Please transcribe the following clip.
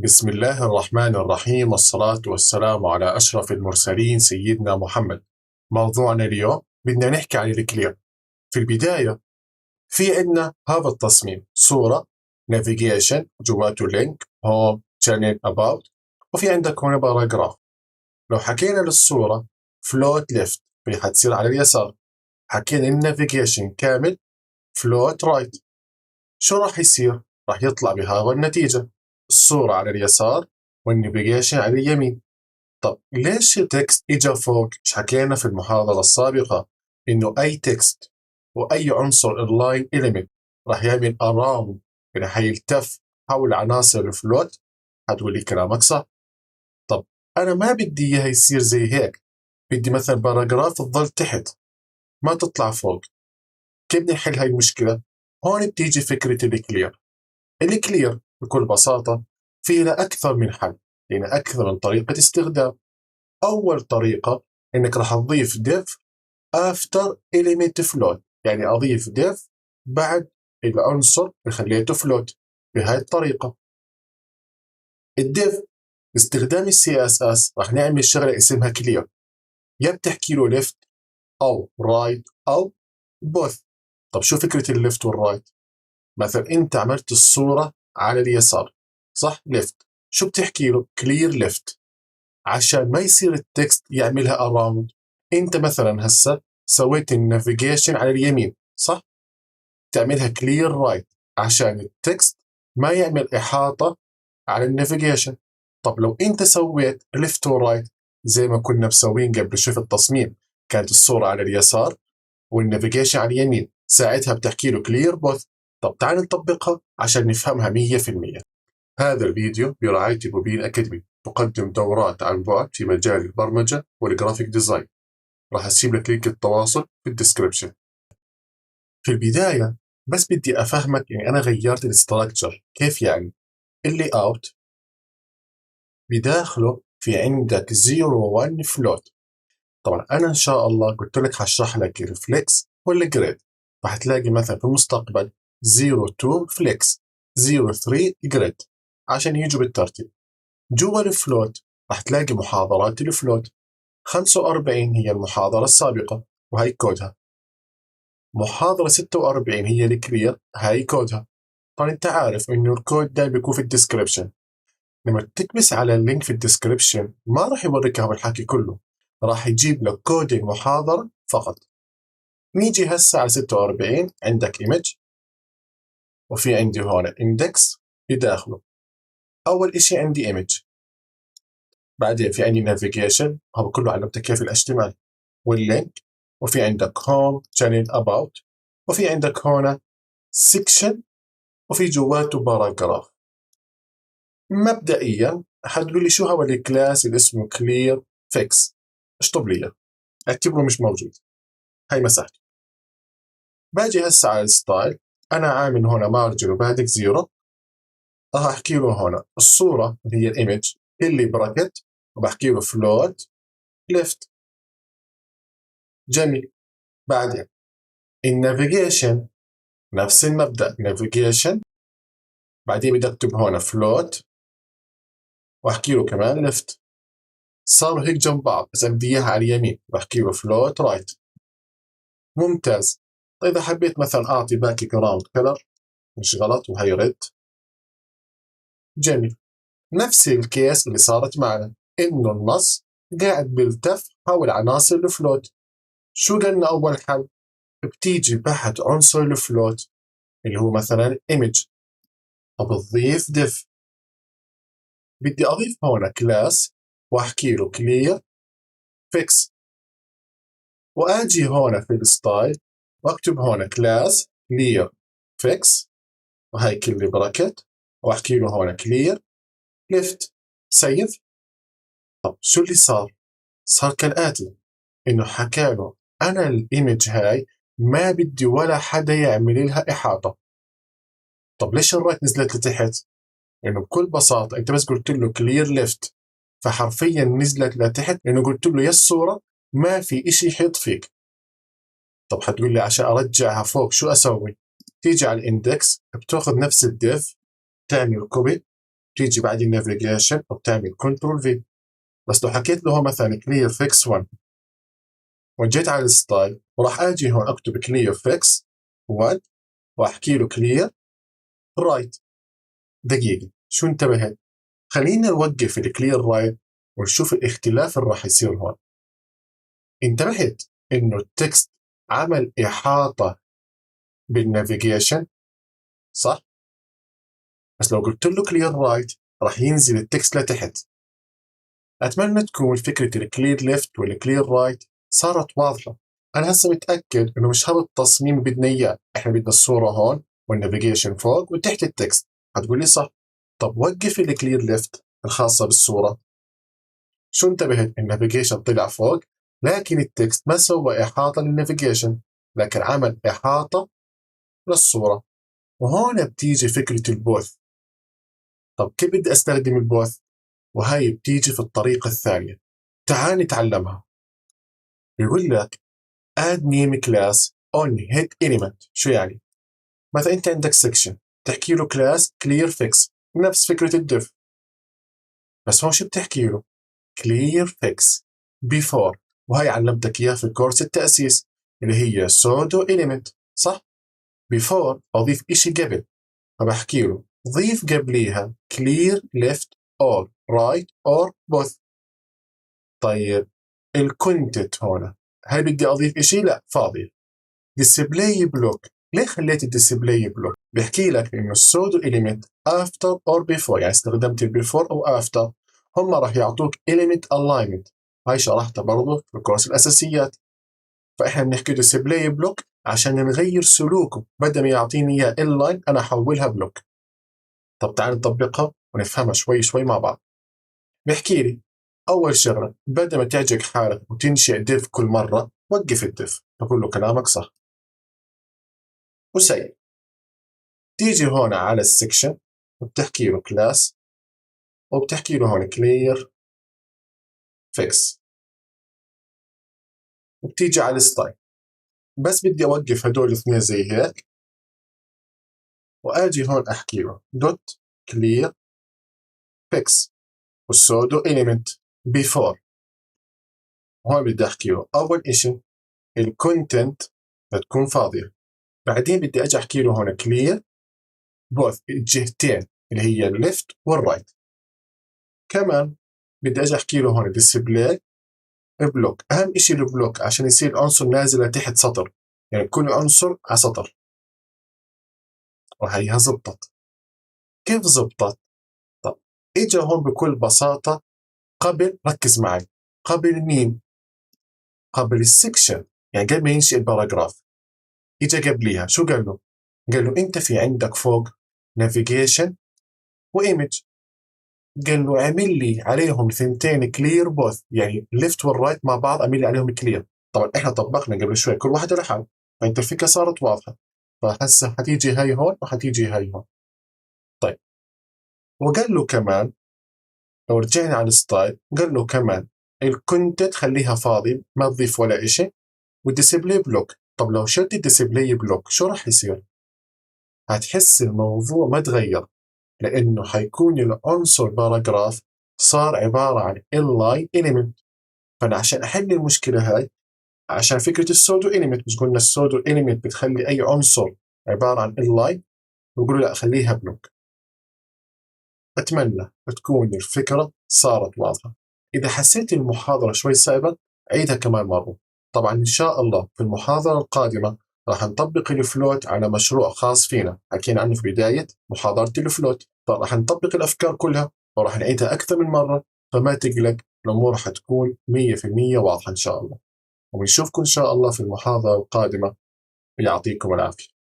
بسم الله الرحمن الرحيم، والصلاة والسلام على أشرف المرسلين سيدنا محمد. موضوعنا اليوم بدنا نحكي عن الكلير. في البداية في عندنا هذا التصميم: صورة، نافيجيشن، جواته لينك، هوم، شانل، أباوت، وفي عندك هنا باراجراف. لو حكينا للصورة فلوت ليفت حتصير على اليسار، حكينا النافيجيشن كامل فلوت رايت. شو راح يصير؟ راح يطلع بهذا النتيجة: الصورة على اليسار والنافيجيشن على اليمين. طب ليش التكست اجى فوق؟ مش حكينا في المحاضرة السابقة انه اي تكست واي عنصر اللاين إليمنت راح يعمل اراوند، يعني حيلتف حول عناصر الفلوت؟ هتقول لي كلامك صح. طب انا ما بدي اياها يصير زي هيك، بدي مثلا باراجراف تظل تحت ما تطلع فوق. كيف بدي نحل هاي المشكلة؟ هون بتيجي فكرة الكلير. الكلير بكل بساطة في له أكثر من حل، يعني أكثر من طريقة استخدام. أول طريقة إنك راح تضيف div after element float، يعني أضيف div بعد العنصر اللي خليته float بهاي الطريقة. الdiv باستخدام CSS راح نعمل شغلة اسمها clear، يا بتحكي له left أو right أو both. طب شو فكرة الليفت والرايت؟ مثلا أنت عملت الصورة على اليسار، صح؟ ليفت. شو بتحكي له؟ كلير ليفت، عشان ما يصير التكست يعملها اراوند. انت مثلا هسه سويت النافيجيشن على اليمين، صح؟ تعملها كلير رايت عشان التكست ما يعمل احاطة على النافيجيشن. طب لو انت سويت ليفت ورايت زي ما كنا مسوين قبل، شوف التصميم، كانت الصورة على اليسار والنافيجيشن على اليمين، ساعتها بتحكي له كلير بوث. طب تعال نطبقها عشان نفهمها 100%. هذا الفيديو برعاية بوبين أكاديمي، تقدم دورات عن بعد في مجال البرمجة والجرافيك ديزاين. راح أسيب لك لينك التواصل في الديسكربشن. في البداية بس بدي أفهمك، يعني أنا غيرت الاستراكشر. كيف يعني؟ اللي أوت بداخله في عندك 0 1 فلوت. طبعا أنا إن شاء الله قلت لك هشرح لك الفليكس ولا جريد، راح تلاقي مثلا في المستقبل 0 2 فليكس، 0 3 جريد، عشان يجوا بالترتيب. جوا الفلوت راح تلاقي محاضرات الفلوت. 45 هي المحاضرة السابقة وهي كودها. محاضرة 46 هي الكلير، هاي كودها. طبعا انت عارف انه الكود ده بيكون في الديسكربشن. لما تكبس على اللينك في الديسكربشن ما راح يوريك هذا الحكي كله، راح يجيب لك كود المحاضرة فقط. نيجي هسه على 46، عندك ايمج وفي عندي هون اندكس بداخله. اول اشي عندي ايمج، بعدين في عندي نافيجيشن، هذا كله علمتك كيف الاشتمال واللينك، وفي عندك هوم شانل اباوت، وفي عندك هنا سيكشن، وفي جواته باراجراف. مبدئيا حتقول لي شو هو الكلاس اللي اسمه كلير فيكس؟ اشطب لي، اعتبره مش موجود، هاي مسحته. باجي هسه على الستايل، انا عامل هنا مارجن وبعدك زيرو. راح احكي له هنا الصوره اللي هي الايمج اللي براكت، وبحكي له فلوت ليفت. جميل. بعدين النافيجيشن نفس المبدأ، نافيجيشن، بعدين بدي اكتب هون فلوت واحكي له كمان ليفت. صاروا هيك جنب بعض، بس بدي اياها على اليمين بحكي له فلوت رايت. ممتاز. اذا حبيت مثلا اعطي باك جراوند كلر مش غلط، وهي ريد. جميل. نفس الكيس اللي صارت معنا، انه النص قاعد بيلتف حول عناصر الفلوت. شو قلنا اول حل؟ بتيجي بحث عنصر الفلوت اللي هو مثلا ايمج، بضيف ديف. بدي اضيف هون كلاس واحكي له كلير فيكس، واجي هون في الستايل واكتب هون كلاس كلير فيكس، وهي كل براكت، واحكي له هون كلير ليفت. سيف. طب شو اللي صار؟ صار كالاتي: انه حكى له انا الايمج هاي ما بدي ولا حدا يعمل لها احاطه. طب ليش الرايت نزلت لتحت؟ لانه بكل بساطه انت بس قلت له كلير ليفت، فحرفيا نزلت لتحت لانه قلت له يا الصوره ما في اشي يحيط فيك. طب حتقول لي عشان ارجعها فوق شو اسوي؟ تيجي على الاندكس، بتاخذ نفس الديف، تعمل كوبي تيجي بعد النافيجيشن وبتعمل كنترول في. بس لو حكيت له مثلا كلير فيكس 1 وجيت على الستايل وراح اجي هون اكتب كلير فيكس 1 واحكي له كلير رايت. دقيقة، شو انتبهت؟ خلينا نوقف الكلير رايت ونشوف الاختلاف اللي راح يصير هون. انتبهت انه التكست عمل احاطة بالنافيجيشن، صح؟ بس لو قلت له كلير رايت راح ينزل التكست لتحت. اتمنى تكون فكرة الكلير ليفت والكلير رايت صارت واضحة. انا هسه متأكد انه مش هذا التصميم بدنا اياه، احنا بدنا الصورة هون والنافيجيشن فوق وتحت التكست. هتقول لي صح. طب وقف الكلير ليفت الخاصة بالصورة. شو انتبهت؟ النافيجيشن طلع فوق لكن التكست ما سوى إحاطة للنافيجيشن، لكن عمل إحاطة للصورة. وهون بتيجي فكرة البوث. طب كيف بدي أستخدم البوث؟ وهي بتيجي في الطريقة الثانية. تعال نتعلمها. بيقول لك add name class on head element. شو يعني؟ مثلا أنت عندك section تحكي له class clear fix، نفس فكرة الدف. بس هون شو بتحكي له؟ clear fix before، وهي علمتك إياها في كورس التأسيس اللي هي pseudo element، صح؟ before أضيف إشي قبل، فبحكي له ضيف قبليها clear left or right or both. طيب الكونتنت هون هل بدي أضيف إشي؟ لا، فاضي. display block، ليه خليت الديسبلاي بلوك؟ بحكي لك إنه السودو element after or before، يعني استخدمت البيفور أو after هم راح يعطوك element alignment. هاي شرحتها برضو في الكورس الأساسيات. فإحنا بنحكي display block عشان نغير سلوكه، بدل ما يعطيني إياه inline أنا أحولها بلوك. طب تعال نطبقها ونفهمها شوي شوي مع بعض. بحكي لي أول شغلة بدل ما تعجق حالك وتنشئ ديف كل مرة، وقف الديف. بقول له كلامك صح وسيء. تيجي هون على السكشن وبتحكي له كلاس وبتحكي له هون كلير فيكس، وبتيجي على الستايل. بس بدي أوقف هدول الاثنين زي هيك وآجي هون أحكي له دوت كلير فيكس والسودو إليمنت بيفور. هون بدي أحكي له أول إشي الكونتنت بتكون فاضية، بعدين بدي أجي أحكي له هون كلير بوث الجهتين اللي هي الليفت والرايت. كمان بدي أجي أحكي له هون ديسبلاي بلوك. أهم إشي البلوك عشان يصير عنصر نازل تحت سطر، يعني كل عنصر على سطر. وهيها زبطت. كيف زبطت؟ طب إجا هون بكل بساطة قبل، ركز معي، قبل مين؟ قبل السكشن، يعني قبل ما ينشئ الباراجراف. إجا قبليها شو قال له؟ قال له أنت في عندك فوق نافيجيشن وإيمج. قال له اعمل لي عليهم ثنتين كلير بوث، يعني الليفت والرايت مع بعض اعمل لي عليهم كلير. طبعا احنا طبقنا قبل شوي كل واحده لحال، فانت الفكره صارت واضحه. فهسه حتيجي هاي هون وحتيجي هاي هون. طيب وقال له كمان لو رجعنا على الستايل قال له كمان الكونتنت خليها فاضي ما تضيف ولا إشي، والديسبلاي بلوك. طب لو شلت الديسبلاي بلوك شو راح يصير؟ هتحس الموضوع ما تغير، لانه حيكون العنصر باراجراف صار عباره عن inline element. فانا عشان احل المشكله هاي، عشان فكره السودو اليمنت، مش قلنا السودو اليمنت بتخلي اي عنصر عباره عن inline، بقول لا خليها بلوك. اتمنى تكون الفكره صارت واضحه. اذا حسيت المحاضره شوي صعبه عيدها كمان مره. طبعا ان شاء الله في المحاضره القادمه راح نطبق الفلوت على مشروع خاص فينا حكينا عنه في بدايه محاضره الفلوت، فراح نطبق الافكار كلها وراح نعيدها اكثر من مره. فما تقلق، الامور حتكون 100% واضحه ان شاء الله. ونشوفكم إن شاء الله في المحاضرة القادمة. يعطيكم العافية.